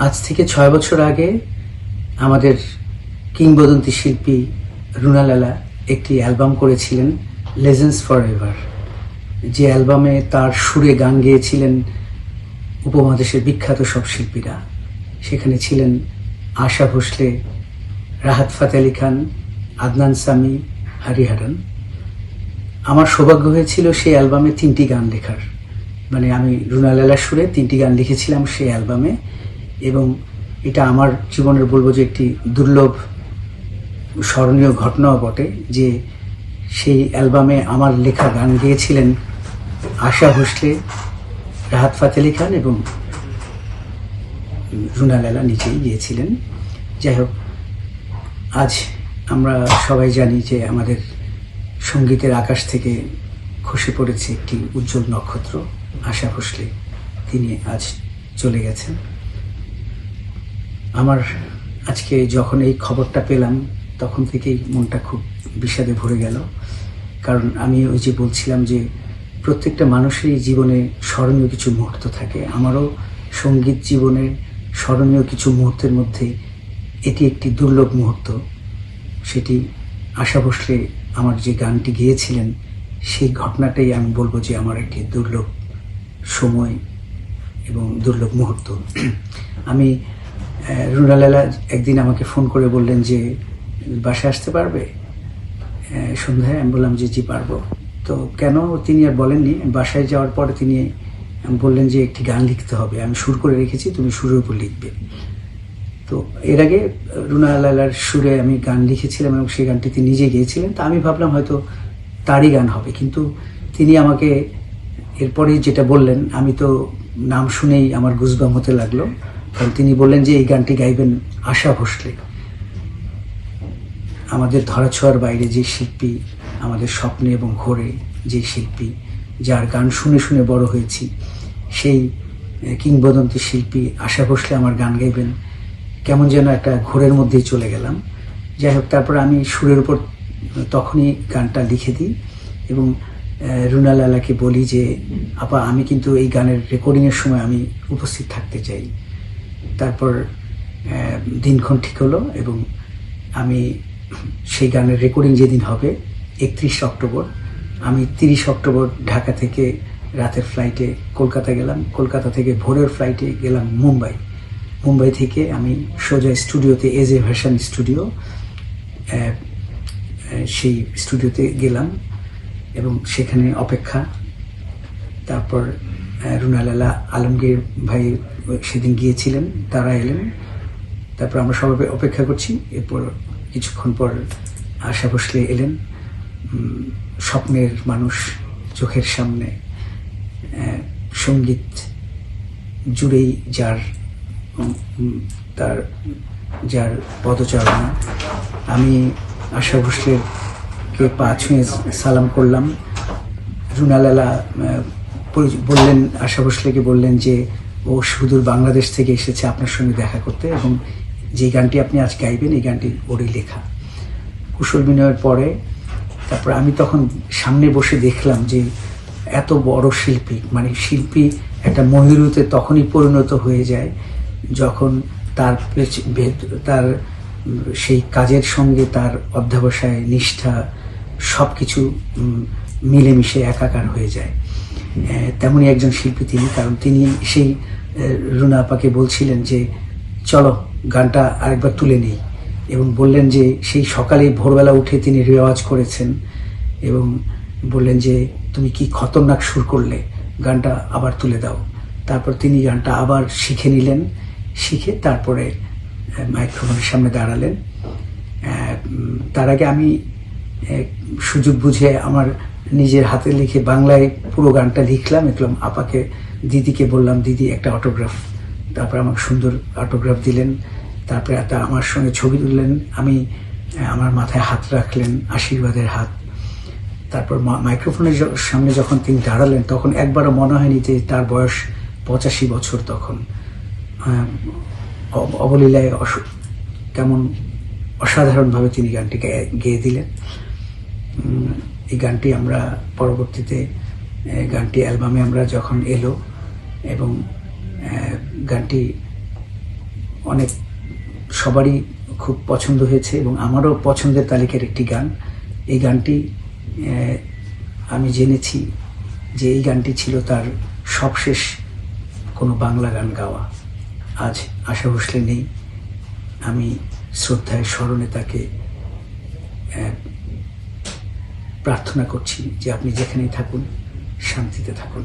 আজ থেকে 6 বছর আগে আমাদের কিংবদন্তি শিল্পী রুনা লালা একটি অ্যালবাম করেছিলেন লেজেন্ডস ফর এভার, যে অ্যালবামে তার সুরে গান গেয়েছিলেন উপমহাদেশের বিখ্যাত সব শিল্পীরা। সেখানে ছিলেন আশা ভোসলে, রাহাত ফাতে আলী খান, আদনান সামি, হরিহরন। আমার সৌভাগ্য হয়েছিল সেই অ্যালবামে 3টি গান লেখার, মানে আমি রুনা লালার সুরে 3টি গান লিখেছিলাম সেই অ্যালবামে। এবং এটা আমার জীবনের বলবো যে একটি দুর্লভ স্মরণীয় ঘটনাও বটে, যে সেই অ্যালবামে আমার লেখা গান গেয়েছিলেন আশা ভোসলে, রাহাত ফাতে আলী খান এবং রুনা লালা নিজেই গিয়েছিলেন। যাই হোক, আজ আমরা সবাই জানি যে আমাদের সঙ্গীতের আকাশ থেকে খসে পড়েছে একটি উজ্জ্বল নক্ষত্র, আশা ভোসলে। তিনি আজ চলে গেছেন। আমার আজকে যখন এই খবরটা পেলাম তখন থেকেই মনটা খুব বিষাদে ভরে গেল। কারণ আমি ওই যে বলছিলাম যে প্রত্যেকটা মানুষেরই জীবনে স্মরণীয় কিছু মুহূর্ত থাকে। আমারও সঙ্গীত জীবনে স্মরণীয় কিছু মুহূর্তের মধ্যে এটি একটি দুর্লভ মুহূর্ত। সেটি আশা ভোসলে আমার যে গানটি গেয়েছিলেন সেই ঘটনাটাই আমি বলবো যে আমার একটি দুর্লভ সময় এবং দুর্লভ মুহূর্ত। আমি রুনা লালা একদিন আমাকে ফোন করে বললেন যে বাসায় আসতে পারবে সন্ধ্যায়? আমি বললাম যে জি পারবো। তো কেন তিনি আর বলেননি। বাসায় যাওয়ার পরে তিনি বললেন যে একটি গান লিখতে হবে, আমি সুর করে রেখেছি, তুমি সুরের উপর লিখবে। তো এর আগে রুনা লালার সুরে আমি গান লিখেছিলাম এবং সেই গানটি তিনি নিজে গেয়েছিলেন। তা আমি ভাবলাম হয়তো তারই গান হবে, কিন্তু তিনি আমাকে এরপরে যেটা বললেন, আমি তো নাম শুনেই আমার গুজবাম হতে লাগলো। কারণ তিনি বললেন যে এই গানটি গাইবেন আশা ভোসলে, আমাদের ধরাছোঁয়ার বাইরে যে শিল্পী, আমাদের স্বপ্নে এবং ঘোরে যে শিল্পী, যার গান শুনে শুনে বড় হয়েছি, সেই কিংবদন্তি শিল্পী আশা ভোসলে আমার গান গাইবেন। কেমন যেন একটা ঘোরের মধ্যেই চলে গেলাম। যাই হোক, তারপর আমি সুরের উপর তখনই গানটা লিখে দিই এবং রুনা লালাকে বলি যে আপা, আমি কিন্তু এই গানের রেকর্ডিংয়ের সময় আমি উপস্থিত থাকতে চাই। তারপর দিনক্ষণ ঠিক হলো এবং আমি সেই গানের রেকর্ডিং যেদিন হবে 31 অক্টোবর, আমি 30 অক্টোবর ঢাকা থেকে রাতের ফ্লাইটে কলকাতা গেলাম। কলকাতা থেকে ভোরের ফ্লাইটে গেলাম মুম্বাই। মুম্বাই থেকে আমি সোজা স্টুডিওতে, এজ এ ভার্সন স্টুডিও, সেই স্টুডিওতে গেলাম এবং সেখানে অপেক্ষা। তারপর রুনা লালা, আলমগীর ভাই সেদিন গিয়েছিলেন, তারা এলেন। তারপর আমরা সবাই অপেক্ষা করছি। এরপর কিছুক্ষণ পর আশা ভোসলে এলেন। স্বপ্নের মানুষ, চোখের সামনে, সঙ্গীত জুড়েই যার পদচারণা। আমি আশা ভোসলেকে পা ছুঁয়ে সালাম করলাম। রুনা লালা বললেন, আশা ভোসলেকে বললেন যে ও সুদূর বাংলাদেশ থেকে এসেছে আপনার সঙ্গে দেখা করতে এবং যে গানটি আপনি আজ গাইবেন এই গানটি ওরই লেখা। কুশল বিনয়ের পরে তারপর আমি তখন সামনে বসে দেখলাম যে এত বড় শিল্পী, মানে শিল্পী একটা মহিরুতে তখনই পরিণত হয়ে যায় যখন তার সেই কাজের সঙ্গে তার অধ্যবসায়, নিষ্ঠা সব কিছু মিলেমিশে একাকার হয়ে যায়। তেমনই একজন শিল্পী তিনি। কারণ তিনি সেই রুনা আপাকে বলছিলেন যে চলো গানটা আরেকবার তুলে নেই, এবং বললেন যে সেই সকালেই ভোরবেলা উঠে তিনি রেওয়াজ করেছেন এবং বললেন যে তুমি কি খতরনাক সুর করলে, গানটা আবার তুলে দাও। তারপর তিনি গানটা আবার শিখে নিলেন, শিখে তারপরে মাইক্রোফোনের সামনে দাঁড়ালেন। তার আগে আমি সুযোগ বুঝে আমার নিজের হাতে লিখে বাংলায় পুরো গানটা লিখলাম। আপাকে, দিদিকে বললাম দিদি একটা অটোগ্রাফ। তারপর আমাকে সুন্দর অটোগ্রাফ দিলেন। তারপরে আমার সঙ্গে ছবি তুললেন। আমার মাথায় হাত রাখলেন, আশীর্বাদের হাত। তারপর মাইক্রোফোনের সামনে যখন তিনি দাঁড়ালেন তখন একবারও মনে হয়নি যে তার বয়স 85 বছর। তখন অবলীলায় কেমন অসাধারণভাবে তিনি গানটি গেয়ে দিলেন। এই গানটি আমরা পরবর্তীতে গানটি অ্যালবামে আমরা যখন এলো এবং গানটি অনেক সবারই খুব পছন্দ হয়েছে এবং আমারও পছন্দের তালিকার একটি গান। এই গানটি আমি জেনেছি যে এই গানটি ছিল তার সবশেষ কোনো বাংলা গান গাওয়া। আজ আশা ভোসলে নেই, আমি শ্রদ্ধায় স্মরণে তাকে প্রার্থনা করছি যে আপনি যেখানেই থাকুন শান্তিতে থাকুন।